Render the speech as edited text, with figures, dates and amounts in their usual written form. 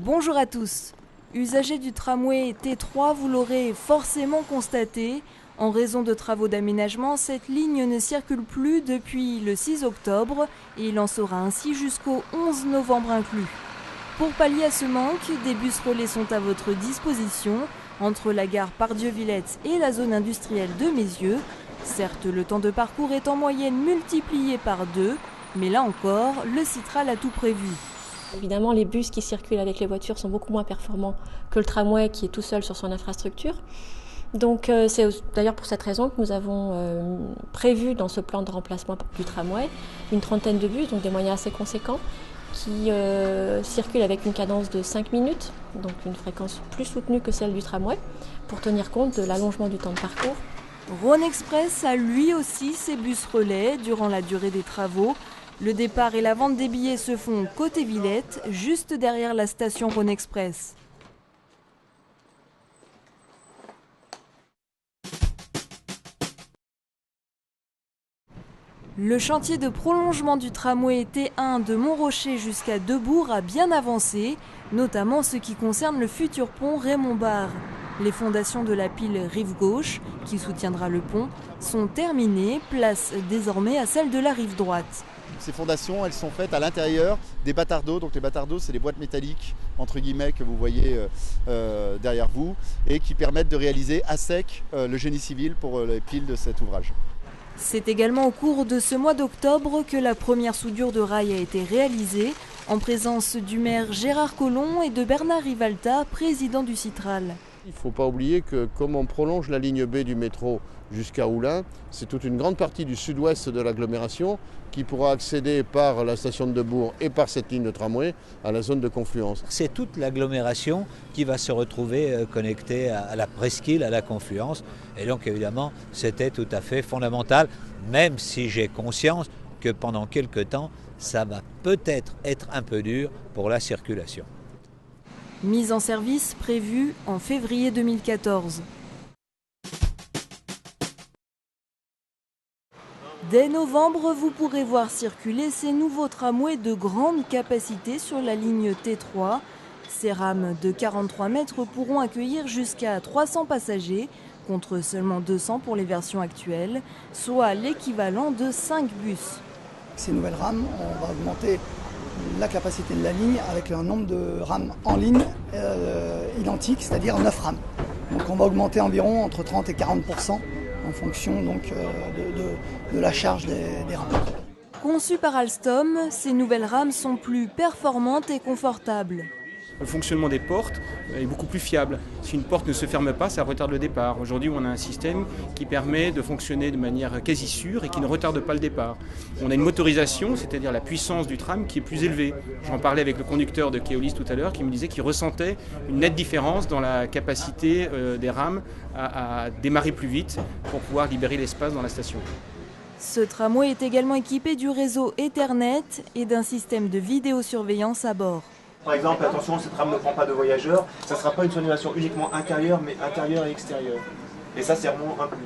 Bonjour à tous. Usagers du tramway T3, vous l'aurez forcément constaté, en raison de travaux d'aménagement, cette ligne ne circule plus depuis le 6 octobre et il en sera ainsi jusqu'au 11 novembre inclus. Pour pallier à ce manque, des bus relais sont à votre disposition entre la gare Pardieu-Villette et la zone industrielle de Mézieux. Certes, le temps de parcours est en moyenne multiplié par 2, mais là encore, le Citral a tout prévu. Évidemment, les bus qui circulent avec les voitures sont beaucoup moins performants que le tramway qui est tout seul sur son infrastructure. Donc c'est d'ailleurs pour cette raison que nous avons prévu dans ce plan de remplacement du tramway une trentaine de bus, donc des moyens assez conséquents, qui circulent avec une cadence de 5 minutes, donc une fréquence plus soutenue que celle du tramway, pour tenir compte de l'allongement du temps de parcours. Rhône Express a lui aussi ses bus relais durant la durée des travaux. Le départ et la vente des billets se font côté Villette, juste derrière la station Rhône Express. Le chantier de prolongement du tramway T1 de Montrocher jusqu'à Debourg a bien avancé, notamment ce qui concerne le futur pont Raymond Barre. Les fondations de la pile rive gauche, qui soutiendra le pont, sont terminées, place désormais à celle de la rive droite. Ces fondations, elles sont faites à l'intérieur des bâtards d'eau. Donc les bâtards d'eau, c'est les boîtes métalliques, entre guillemets, que vous voyez derrière vous, et qui permettent de réaliser à sec le génie civil pour les piles de cet ouvrage. C'est également au cours de ce mois d'octobre que la première soudure de rail a été réalisée, en présence du maire Gérard Collomb et de Bernard Rivalta, président du Citral. Il ne faut pas oublier que comme on prolonge la ligne B du métro jusqu'à Oulin, c'est toute une grande partie du sud-ouest de l'agglomération qui pourra accéder par la station de Debourg et par cette ligne de tramway à la zone de confluence. C'est toute l'agglomération qui va se retrouver connectée à la presqu'île, à la confluence. Et donc évidemment, c'était tout à fait fondamental, même si j'ai conscience que pendant quelques temps, ça va peut-être être un peu dur pour la circulation. Mise en service prévue en février 2014. Dès novembre, vous pourrez voir circuler ces nouveaux tramways de grande capacité sur la ligne T3. Ces rames de 43 mètres pourront accueillir jusqu'à 300 passagers, contre seulement 200 pour les versions actuelles, soit l'équivalent de 5 bus. Ces nouvelles rames, on va augmenter la capacité de la ligne avec un nombre de rames en ligne identique, c'est-à-dire 9 rames. Donc on va augmenter environ entre 30 et 40% en fonction donc, de la charge des rames. Conçues par Alstom, ces nouvelles rames sont plus performantes et confortables. Le fonctionnement des portes est beaucoup plus fiable. Si une porte ne se ferme pas, ça retarde le départ. Aujourd'hui, on a un système qui permet de fonctionner de manière quasi sûre et qui ne retarde pas le départ. On a une motorisation, c'est-à-dire la puissance du tram qui est plus élevée. J'en parlais avec le conducteur de Keolis tout à l'heure qui me disait qu'il ressentait une nette différence dans la capacité des rames à démarrer plus vite pour pouvoir libérer l'espace dans la station. Ce tramway est également équipé du réseau Ethernet et d'un système de vidéosurveillance à bord. Par exemple, attention, cette rame ne prend pas de voyageurs, ça ne sera pas une sonorisation uniquement intérieure, mais intérieure et extérieure. Et ça, c'est vraiment un plus.